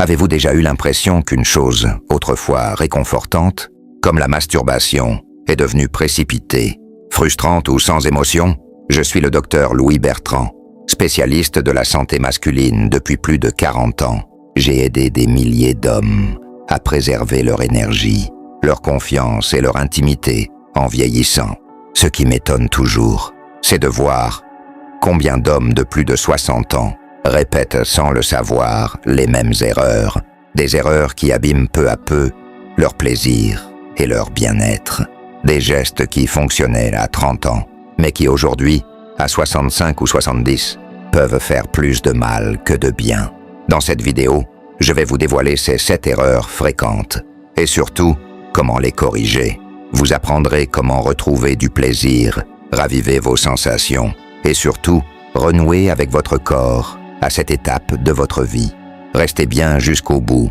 Avez-vous déjà eu l'impression qu'une chose, autrefois réconfortante, comme la masturbation, est devenue précipitée, frustrante ou sans émotion? Je suis le docteur Louis Bertrand, spécialiste de la santé masculine depuis plus de 40 ans. J'ai aidé des milliers d'hommes à préserver leur énergie, leur confiance et leur intimité en vieillissant. Ce qui m'étonne toujours, c'est de voir combien d'hommes de plus de 60 ans répètent sans le savoir les mêmes erreurs, des erreurs qui abîment peu à peu leur plaisir et leur bien-être. Des gestes qui fonctionnaient à 30 ans, mais qui aujourd'hui, à 65 ou 70, peuvent faire plus de mal que de bien. Dans cette vidéo, je vais vous dévoiler ces 7 erreurs fréquentes et surtout, comment les corriger. Vous apprendrez comment retrouver du plaisir, raviver vos sensations et surtout, renouer avec votre corps à cette étape de votre vie. Restez bien jusqu'au bout,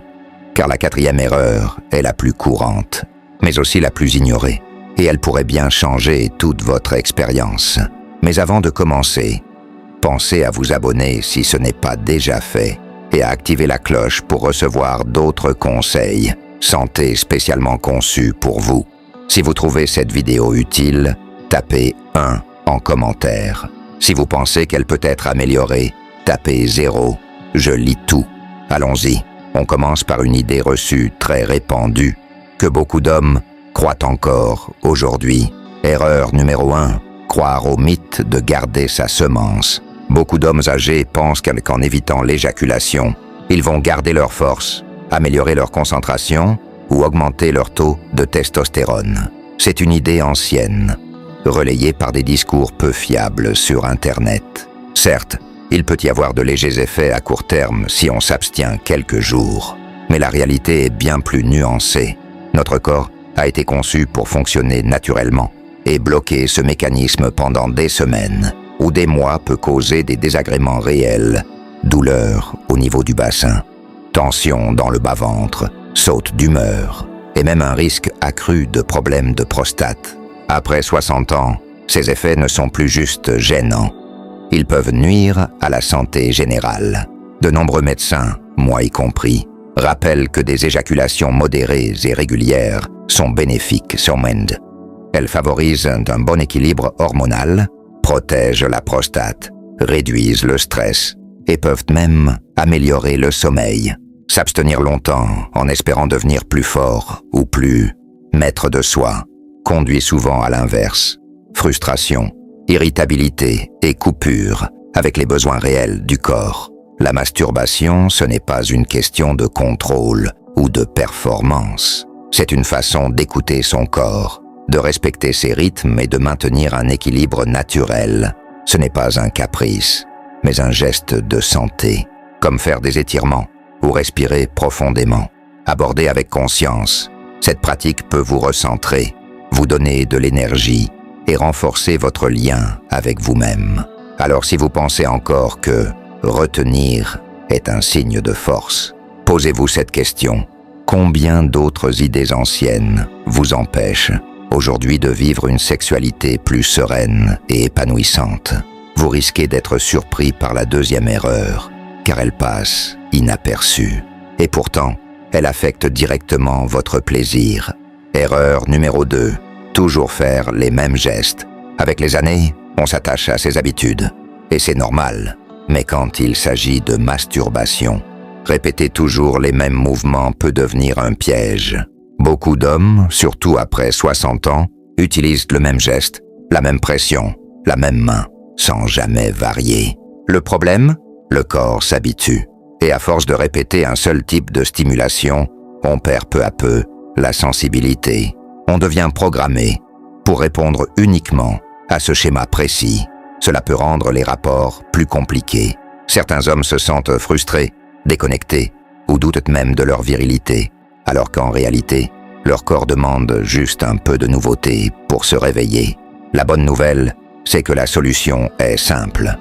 car la 4e erreur est la plus courante, mais aussi la plus ignorée, et elle pourrait bien changer toute votre expérience. Mais avant de commencer, pensez à vous abonner si ce n'est pas déjà fait, et à activer la cloche pour recevoir d'autres conseils, santé spécialement conçus pour vous. Si vous trouvez cette vidéo utile, tapez 1 en commentaire. Si vous pensez qu'elle peut être améliorée, tapez 0. Je lis tout. Allons-y. On commence par une idée reçue très répandue, que beaucoup d'hommes croient encore aujourd'hui. Erreur numéro 1. Croire au mythe de garder sa semence. Beaucoup d'hommes âgés pensent qu'en évitant l'éjaculation, ils vont garder leur force, améliorer leur concentration ou augmenter leur taux de testostérone. C'est une idée ancienne, relayée par des discours peu fiables sur Internet. Certes, il peut y avoir de légers effets à court terme si on s'abstient quelques jours, mais la réalité est bien plus nuancée. Notre corps a été conçu pour fonctionner naturellement, et bloquer ce mécanisme pendant des semaines ou des mois peut causer des désagréments réels, douleurs au niveau du bassin, tension dans le bas-ventre, saute d'humeur et même un risque accru de problèmes de prostate. Après 60 ans, ces effets ne sont plus juste gênants. Ils peuvent nuire à la santé générale. De nombreux médecins, moi y compris, rappellent que des éjaculations modérées et régulières sont bénéfiques sur Mend. Elles favorisent un bon équilibre hormonal, protègent la prostate, réduisent le stress et peuvent même améliorer le sommeil. S'abstenir longtemps en espérant devenir plus fort ou plus maître de soi conduit souvent à l'inverse. Frustration, irritabilité et coupure avec les besoins réels du corps. La masturbation, ce n'est pas une question de contrôle ou de performance. C'est une façon d'écouter son corps, de respecter ses rythmes et de maintenir un équilibre naturel. Ce n'est pas un caprice, mais un geste de santé, comme faire des étirements ou respirer profondément. Abordez avec conscience. Cette pratique peut vous recentrer, vous donner de l'énergie et renforcer votre lien avec vous-même. Alors si vous pensez encore que retenir est un signe de force, posez-vous cette question. Combien d'autres idées anciennes vous empêchent aujourd'hui de vivre une sexualité plus sereine et épanouissante? Vous risquez d'être surpris par la 2e erreur, car elle passe inaperçue. Et pourtant, elle affecte directement votre plaisir. Erreur numéro 2. Toujours faire les mêmes gestes. Avec les années, on s'attache à ses habitudes. Et c'est normal. Mais quand il s'agit de masturbation, répéter toujours les mêmes mouvements peut devenir un piège. Beaucoup d'hommes, surtout après 60 ans, utilisent le même geste, la même pression, la même main, sans jamais varier. Le problème ? Le corps s'habitue. Et à force de répéter un seul type de stimulation, on perd peu à peu la sensibilité. On devient programmé pour répondre uniquement à ce schéma précis. Cela peut rendre les rapports plus compliqués. Certains hommes se sentent frustrés, déconnectés ou doutent même de leur virilité, alors qu'en réalité, leur corps demande juste un peu de nouveauté pour se réveiller. La bonne nouvelle, c'est que la solution est simple.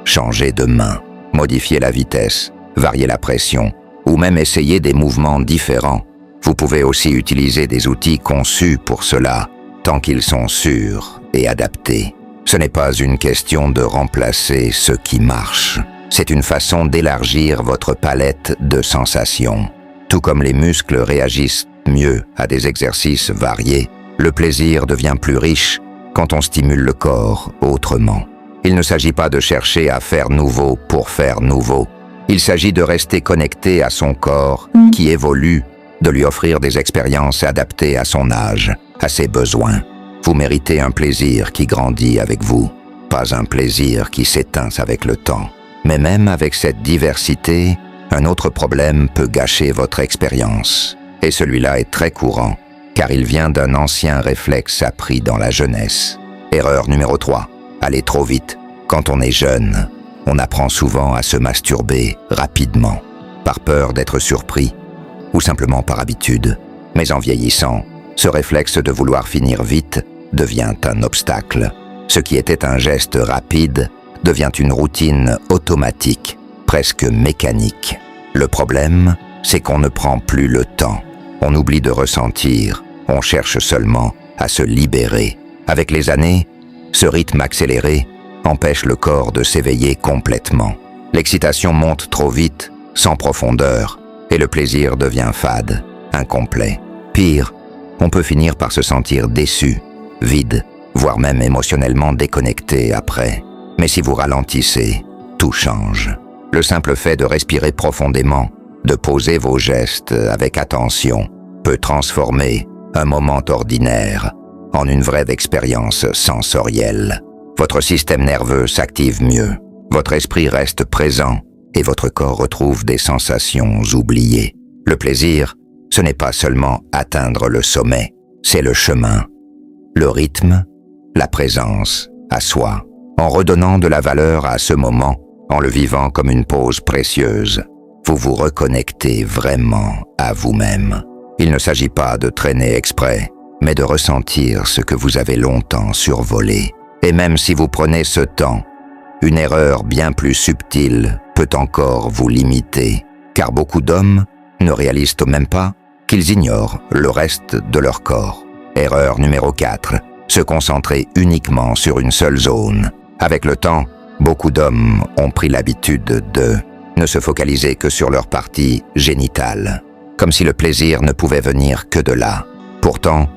Changer de main, modifier la vitesse, varier la pression ou même essayer des mouvements différents. Vous pouvez aussi utiliser des outils conçus pour cela, tant qu'ils sont sûrs et adaptés. Ce n'est pas une question de remplacer ce qui marche, C'est une façon d'élargir votre palette de sensations. Tout comme les muscles réagissent mieux à des exercices variés, le plaisir devient plus riche quand on stimule le corps autrement. Il ne s'agit pas de chercher à faire nouveau pour faire nouveau. Il s'agit de rester connecté à son corps qui évolue, de lui offrir des expériences adaptées à son âge, à ses besoins. Vous méritez un plaisir qui grandit avec vous, pas un plaisir qui s'éteint avec le temps. Mais même avec cette diversité, un autre problème peut gâcher votre expérience. Et celui-là est très courant, car il vient d'un ancien réflexe appris dans la jeunesse. Erreur numéro 3, aller trop vite. Quand on est jeune, on apprend souvent à se masturber rapidement, par peur d'être surpris, ou simplement par habitude. Mais en vieillissant, ce réflexe de vouloir finir vite devient un obstacle. Ce qui était un geste rapide devient une routine automatique, presque mécanique. Le problème, c'est qu'on ne prend plus le temps. On oublie de ressentir, on cherche seulement à se libérer. Avec les années, ce rythme accéléré empêche le corps de s'éveiller complètement. L'excitation monte trop vite, sans profondeur, et le plaisir devient fade, incomplet. Pire, on peut finir par se sentir déçu, vide, voire même émotionnellement déconnecté après. Mais si vous ralentissez, tout change. Le simple fait de respirer profondément, de poser vos gestes avec attention, peut transformer un moment ordinaire en une vraie expérience sensorielle. Votre système nerveux s'active mieux, votre esprit reste présent et votre corps retrouve des sensations oubliées. Le plaisir, ce n'est pas seulement atteindre le sommet, c'est le chemin, le rythme, la présence à soi. En redonnant de la valeur à ce moment, en le vivant comme une pause précieuse, vous vous reconnectez vraiment à vous-même. Il ne s'agit pas de traîner exprès, mais de ressentir ce que vous avez longtemps survolé. Et même si vous prenez ce temps, une erreur bien plus subtile peut encore vous limiter, car beaucoup d'hommes ne réalisent même pas qu'ils ignorent le reste de leur corps. Erreur numéro 4, se concentrer uniquement sur une seule zone. Avec le temps, beaucoup d'hommes ont pris l'habitude de ne se focaliser que sur leur partie génitale, comme si le plaisir ne pouvait venir que de là. Pourtant,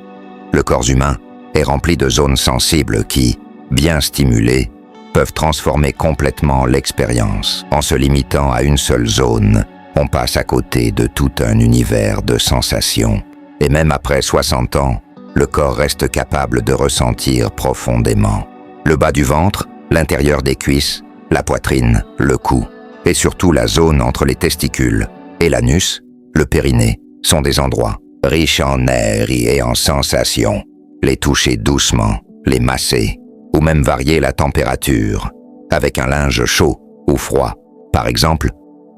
le corps humain est rempli de zones sensibles qui, bien stimulées, peuvent transformer complètement l'expérience. En se limitant à une seule zone, on passe à côté de tout un univers de sensations. Et même après 60 ans, le corps reste capable de ressentir profondément. Le bas du ventre, l'intérieur des cuisses, la poitrine, le cou, et surtout la zone entre les testicules et l'anus, le périnée, sont des endroits riches en nerfs et en sensations. Les toucher doucement, les masser, ou même varier la température, avec un linge chaud ou froid, par exemple,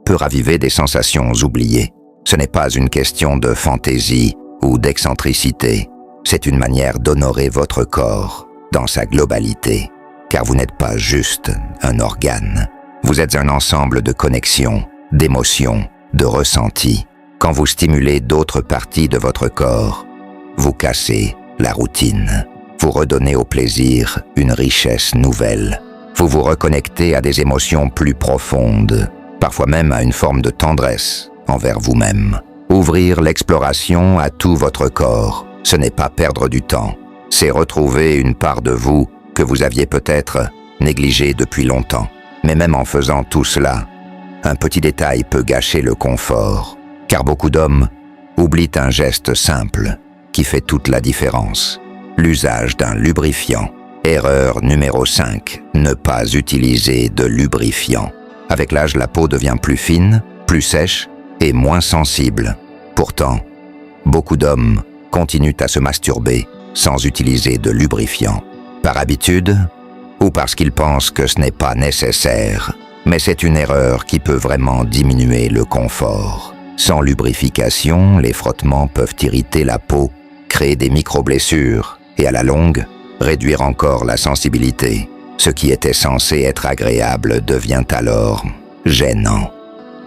peut raviver des sensations oubliées. Ce n'est pas une question de fantaisie ou d'excentricité, c'est une manière d'honorer votre corps dans sa globalité. Car vous n'êtes pas juste un organe. Vous êtes un ensemble de connexions, d'émotions, de ressentis. Quand vous stimulez d'autres parties de votre corps, vous cassez la routine. Vous redonnez au plaisir une richesse nouvelle. Vous vous reconnectez à des émotions plus profondes, parfois même à une forme de tendresse envers vous-même. Ouvrir l'exploration à tout votre corps, ce n'est pas perdre du temps, c'est retrouver une part de vous que vous aviez peut-être négligé depuis longtemps. Mais même en faisant tout cela, un petit détail peut gâcher le confort, car beaucoup d'hommes oublient un geste simple qui fait toute la différence. L'usage d'un lubrifiant. Erreur numéro 5, ne pas utiliser de lubrifiant. Avec l'âge, la peau devient plus fine, plus sèche et moins sensible. Pourtant, beaucoup d'hommes continuent à se masturber sans utiliser de lubrifiant. Par habitude, ou parce qu'ils pensent que ce n'est pas nécessaire, mais c'est une erreur qui peut vraiment diminuer le confort. Sans lubrification, les frottements peuvent irriter la peau, créer des micro-blessures et à la longue, réduire encore la sensibilité. Ce qui était censé être agréable devient alors gênant,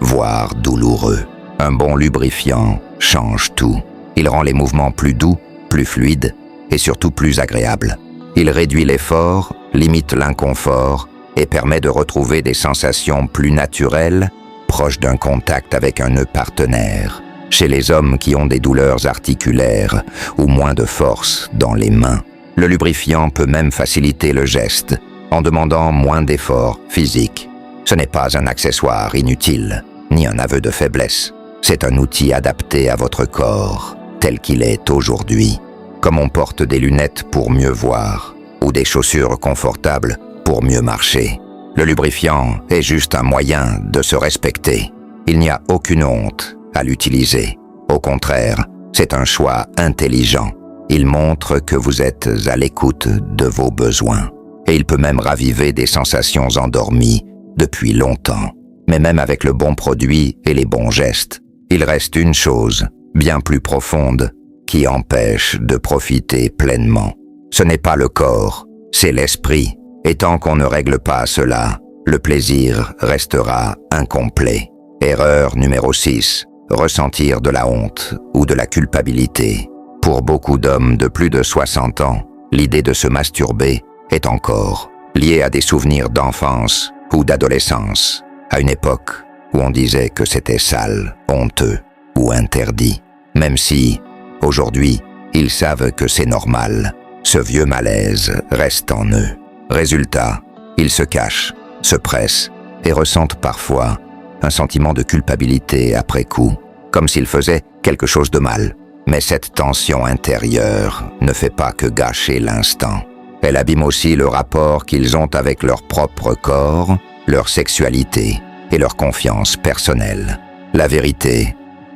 voire douloureux. Un bon lubrifiant change tout. Il rend les mouvements plus doux, plus fluides et surtout plus agréables. Il réduit l'effort, limite l'inconfort et permet de retrouver des sensations plus naturelles, proches d'un contact avec un nœud partenaire, chez les hommes qui ont des douleurs articulaires ou moins de force dans les mains. Le lubrifiant peut même faciliter le geste, en demandant moins d'efforts physiques. Ce n'est pas un accessoire inutile, ni un aveu de faiblesse. C'est un outil adapté à votre corps, tel qu'il est aujourd'hui. Comme on porte des lunettes pour mieux voir, ou des chaussures confortables pour mieux marcher. Le lubrifiant est juste un moyen de se respecter. Il n'y a aucune honte à l'utiliser. Au contraire, c'est un choix intelligent. Il montre que vous êtes à l'écoute de vos besoins. Et il peut même raviver des sensations endormies depuis longtemps. Mais même avec le bon produit et les bons gestes, il reste une chose, bien plus profonde, qui empêche de profiter pleinement. Ce n'est pas le corps, c'est l'esprit. Et tant qu'on ne règle pas cela, le plaisir restera incomplet. Erreur numéro 6. Ressentir de la honte ou de la culpabilité. Pour beaucoup d'hommes de plus de 60 ans, l'idée de se masturber est encore liée à des souvenirs d'enfance ou d'adolescence, à une époque où on disait que c'était sale, honteux ou interdit. Même si, aujourd'hui, ils savent que c'est normal, ce vieux malaise reste en eux. Résultat, ils se cachent, se pressent et ressentent parfois un sentiment de culpabilité après coup, comme s'ils faisaient quelque chose de mal. Mais cette tension intérieure ne fait pas que gâcher l'instant. Elle abîme aussi le rapport qu'ils ont avec leur propre corps, leur sexualité et leur confiance personnelle. La vérité,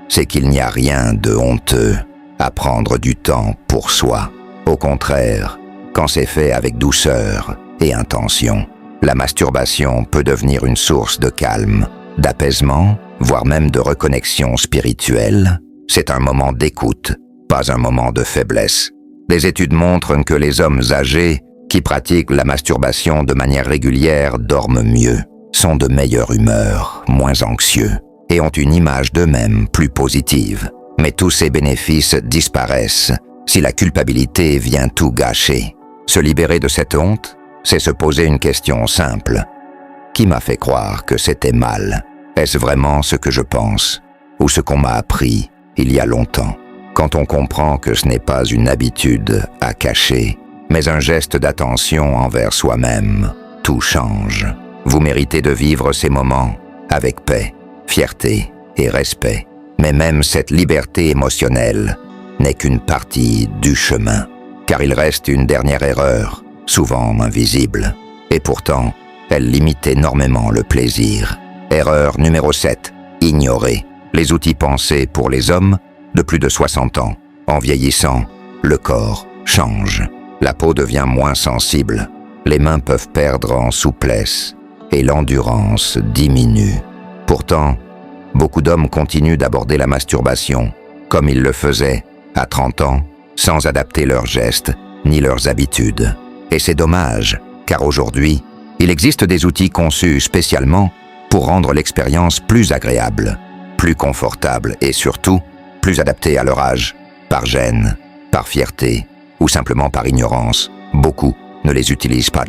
c'est qu'il n'y a rien de honteux à prendre du temps pour soi. Au contraire, quand c'est fait avec douceur et intention, la masturbation peut devenir une source de calme, d'apaisement, voire même de reconnexion spirituelle. C'est un moment d'écoute, pas un moment de faiblesse. Les études montrent que les hommes âgés qui pratiquent la masturbation de manière régulière dorment mieux, sont de meilleure humeur, moins anxieux, et ont une image d'eux-mêmes plus positive. Mais tous ces bénéfices disparaissent si la culpabilité vient tout gâcher. Se libérer de cette honte, c'est se poser une question simple. Qui m'a fait croire que c'était mal? Est-ce vraiment ce que je pense? Ou ce qu'on m'a appris il y a longtemps? Quand on comprend que ce n'est pas une habitude à cacher, mais un geste d'attention envers soi-même, tout change. Vous méritez de vivre ces moments avec paix, fierté et respect. Mais même cette liberté émotionnelle n'est qu'une partie du chemin, car il reste une dernière erreur, souvent invisible. Et pourtant, elle limite énormément le plaisir. Erreur numéro 7. Ignorer les outils pensés pour les hommes de plus de 60 ans. En vieillissant, le corps change. La peau devient moins sensible. Les mains peuvent perdre en souplesse et l'endurance diminue. Pourtant, beaucoup d'hommes continuent d'aborder la masturbation comme ils le faisaient à 30 ans, sans adapter leurs gestes ni leurs habitudes. Et c'est dommage, car aujourd'hui, il existe des outils conçus spécialement pour rendre l'expérience plus agréable, plus confortable et surtout plus adaptée à leur âge. Par gêne, par fierté ou simplement par ignorance, beaucoup ne les utilisent pas.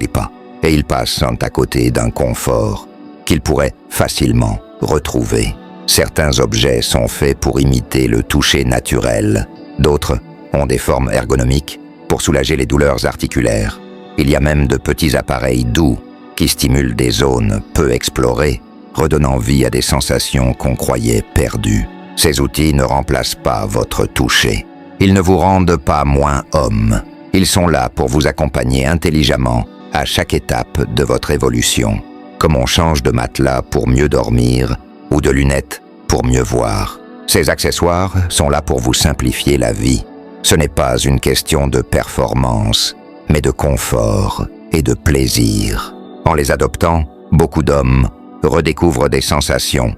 Et ils passent à côté d'un confort qu'ils pourraient facilement retrouver. Certains objets sont faits pour imiter le toucher naturel, d'autres ont des formes ergonomiques pour soulager les douleurs articulaires. Il y a même de petits appareils doux qui stimulent des zones peu explorées, redonnant vie à des sensations qu'on croyait perdues. Ces outils ne remplacent pas votre toucher. Ils ne vous rendent pas moins homme. Ils sont là pour vous accompagner intelligemment à chaque étape de votre évolution, comme on change de matelas pour mieux dormir ou de lunettes pour mieux voir. Ces accessoires sont là pour vous simplifier la vie. Ce n'est pas une question de performance, mais de confort et de plaisir. En les adoptant, beaucoup d'hommes redécouvrent des sensations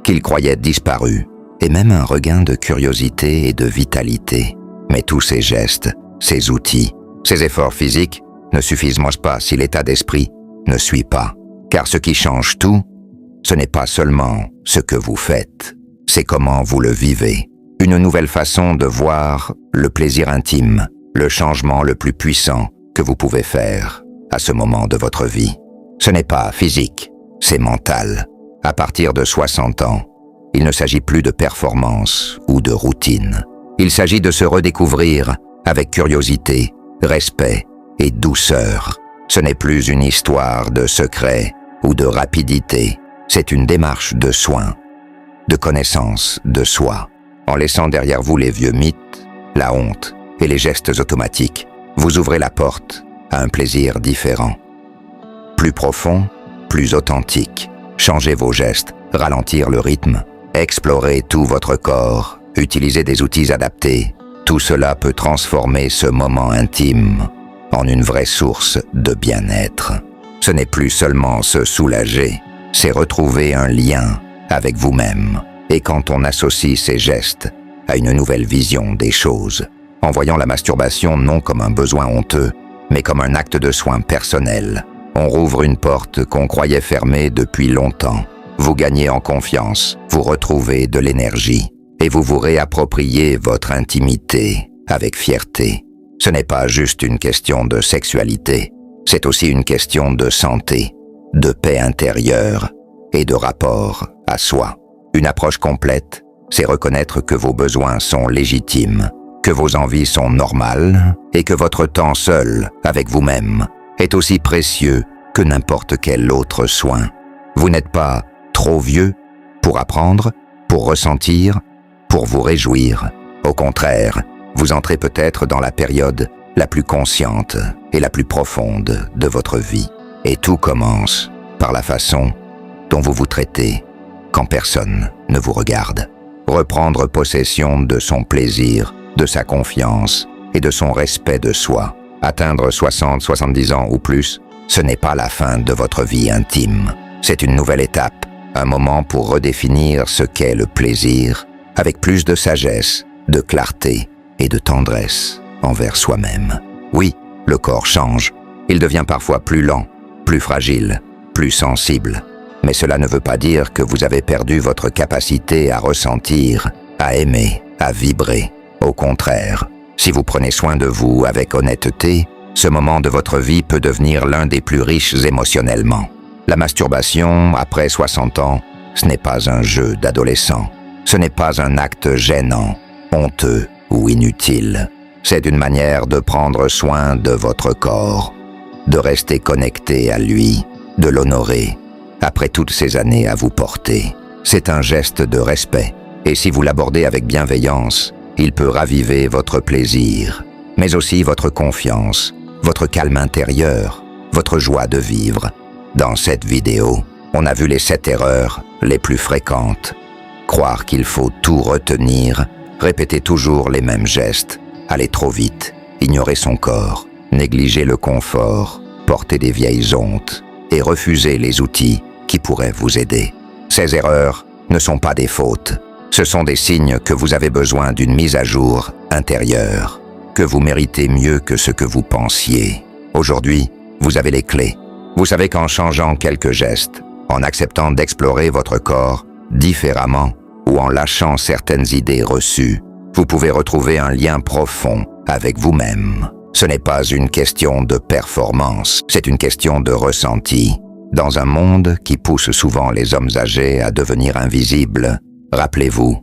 qu'ils croyaient disparues, et même un regain de curiosité et de vitalité. Mais tous ces gestes, ces outils, ces efforts physiques ne suffisent pas si l'état d'esprit ne suit pas. Car ce qui change tout, ce n'est pas seulement ce que vous faites, c'est comment vous le vivez. Une nouvelle façon de voir le plaisir intime, le changement le plus puissant que vous pouvez faire à ce moment de votre vie. Ce n'est pas physique, c'est mental. À partir de 60 ans, il ne s'agit plus de performance ou de routine. Il s'agit de se redécouvrir avec curiosité, respect et douceur. Ce n'est plus une histoire de secret ou de rapidité. C'est une démarche de soin, de connaissance de soi. En laissant derrière vous les vieux mythes, la honte et les gestes automatiques, vous ouvrez la porte à un plaisir différent. Plus profond, plus authentique. Changez vos gestes, ralentir le rythme, explorez tout votre corps, utilisez des outils adaptés. Tout cela peut transformer ce moment intime en une vraie source de bien-être. Ce n'est plus seulement se soulager, c'est retrouver un lien avec vous-même. Et quand on associe ces gestes à une nouvelle vision des choses, en voyant la masturbation non comme un besoin honteux, mais comme un acte de soin personnel, on rouvre une porte qu'on croyait fermée depuis longtemps. Vous gagnez en confiance, vous retrouvez de l'énergie et vous vous réappropriez votre intimité avec fierté. Ce n'est pas juste une question de sexualité, c'est aussi une question de santé, de paix intérieure et de rapport à soi. Une approche complète, c'est reconnaître que vos besoins sont légitimes, que vos envies sont normales et que votre temps seul avec vous-même est aussi précieux que n'importe quel autre soin. Vous n'êtes pas trop vieux pour apprendre, pour ressentir, pour vous réjouir. Au contraire, vous entrez peut-être dans la période la plus consciente et la plus profonde de votre vie. Et tout commence par la façon dont vous vous traitez quand personne ne vous regarde. Reprendre possession de son plaisir, de sa confiance et de son respect de soi. Atteindre 60, 70 ans ou plus, ce n'est pas la fin de votre vie intime. C'est une nouvelle étape, un moment pour redéfinir ce qu'est le plaisir, avec plus de sagesse, de clarté et de tendresse envers soi-même. Oui, le corps change. Il devient parfois plus lent, plus fragile, plus sensible. Mais cela ne veut pas dire que vous avez perdu votre capacité à ressentir, à aimer, à vibrer. Au contraire, si vous prenez soin de vous avec honnêteté, ce moment de votre vie peut devenir l'un des plus riches émotionnellement. La masturbation, après 60 ans, ce n'est pas un jeu d'adolescent. Ce n'est pas un acte gênant, honteux ou inutile. C'est une manière de prendre soin de votre corps, de rester connecté à lui, de l'honorer, après toutes ces années à vous porter. C'est un geste de respect, et si vous l'abordez avec bienveillance, il peut raviver votre plaisir, mais aussi votre confiance, votre calme intérieur, votre joie de vivre. Dans cette vidéo, on a vu les 7 erreurs les plus fréquentes. Croire qu'il faut tout retenir, répéter toujours les mêmes gestes, aller trop vite, ignorer son corps, négliger le confort, porter des vieilles hontes et refuser les outils qui pourraient vous aider. Ces erreurs ne sont pas des fautes. Ce sont des signes que vous avez besoin d'une mise à jour intérieure, que vous méritez mieux que ce que vous pensiez. Aujourd'hui, vous avez les clés. Vous savez qu'en changeant quelques gestes, en acceptant d'explorer votre corps différemment ou en lâchant certaines idées reçues, vous pouvez retrouver un lien profond avec vous-même. Ce n'est pas une question de performance, c'est une question de ressenti. Dans un monde qui pousse souvent les hommes âgés à devenir invisibles, rappelez-vous,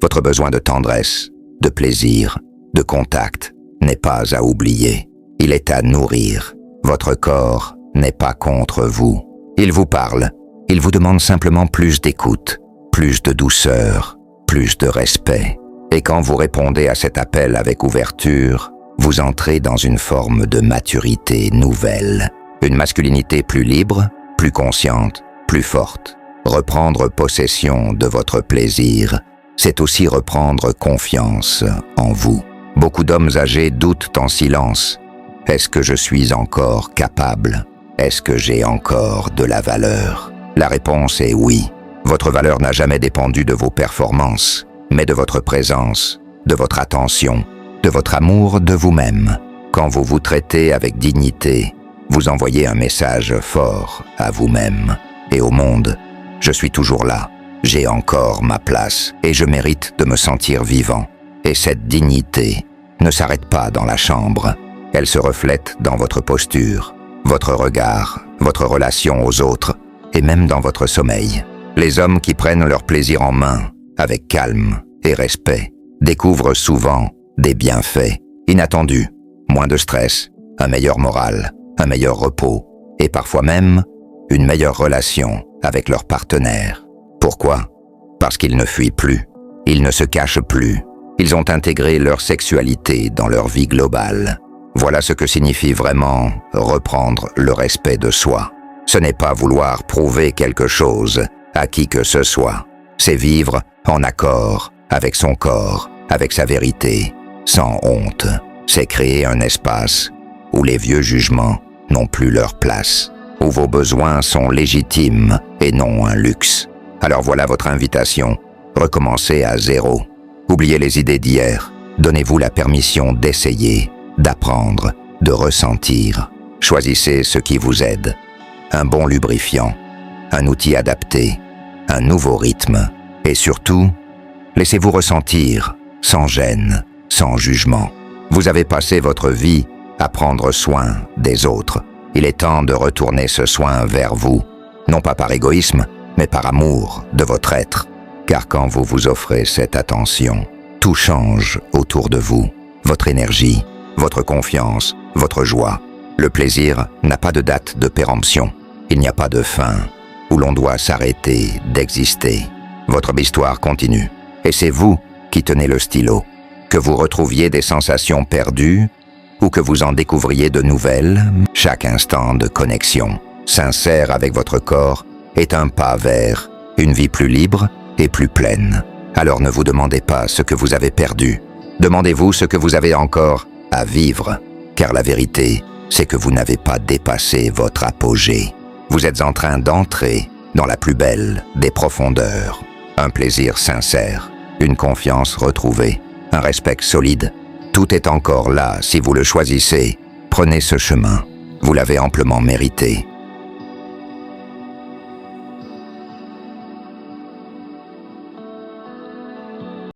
votre besoin de tendresse, de plaisir, de contact n'est pas à oublier. Il est à nourrir. Votre corps n'est pas contre vous. Il vous parle. Il vous demande simplement plus d'écoute, plus de douceur, plus de respect. Et quand vous répondez à cet appel avec ouverture, vous entrez dans une forme de maturité nouvelle. Une masculinité plus libre, plus consciente, plus forte. Reprendre possession de votre plaisir, c'est aussi reprendre confiance en vous. Beaucoup d'hommes âgés doutent en silence. Est-ce que je suis encore capable? Est-ce que j'ai encore de la valeur? La réponse est oui. Votre valeur n'a jamais dépendu de vos performances, mais de votre présence, de votre attention, de votre amour de vous-même. Quand vous vous traitez avec dignité, vous envoyez un message fort à vous-même et au monde. Je suis toujours là, j'ai encore ma place et je mérite de me sentir vivant. Et cette dignité ne s'arrête pas dans la chambre, elle se reflète dans votre posture, votre regard, votre relation aux autres et même dans votre sommeil. Les hommes qui prennent leur plaisir en main, avec calme et respect, découvrent souvent des bienfaits inattendus, moins de stress, un meilleur moral, un meilleur repos et parfois même une meilleure relation avec leur partenaire. Pourquoi? Parce qu'ils ne fuient plus, ils ne se cachent plus, ils ont intégré leur sexualité dans leur vie globale. Voilà ce que signifie vraiment reprendre le respect de soi. Ce n'est pas vouloir prouver quelque chose à qui que ce soit. C'est vivre en accord avec son corps, avec sa vérité, sans honte. C'est créer un espace où les vieux jugements n'ont plus leur place, où vos besoins sont légitimes et non un luxe. Alors voilà votre invitation. Recommencez à zéro. Oubliez les idées d'hier. Donnez-vous la permission d'essayer, d'apprendre, de ressentir. Choisissez ce qui vous aide. Un bon lubrifiant, un outil adapté, un nouveau rythme. Et surtout, laissez-vous ressentir, sans gêne, sans jugement. Vous avez passé votre vie à prendre soin des autres. Il est temps de retourner ce soin vers vous, non pas par égoïsme, mais par amour de votre être. Car quand vous vous offrez cette attention, tout change autour de vous. Votre énergie, votre confiance, votre joie. Le plaisir n'a pas de date de péremption. Il n'y a pas de fin où l'on doit s'arrêter d'exister. Votre histoire continue. Et c'est vous qui tenez le stylo. Que vous retrouviez des sensations perdues ou que vous en découvriez de nouvelles, chaque instant de connexion, sincère avec votre corps, est un pas vers une vie plus libre et plus pleine. Alors ne vous demandez pas ce que vous avez perdu. Demandez-vous ce que vous avez encore à vivre. Car la vérité, c'est que vous n'avez pas dépassé votre apogée. Vous êtes en train d'entrer dans la plus belle des profondeurs. Un plaisir sincère, une confiance retrouvée, un respect solide. Tout est encore là si vous le choisissez. Prenez ce chemin. Vous l'avez amplement mérité.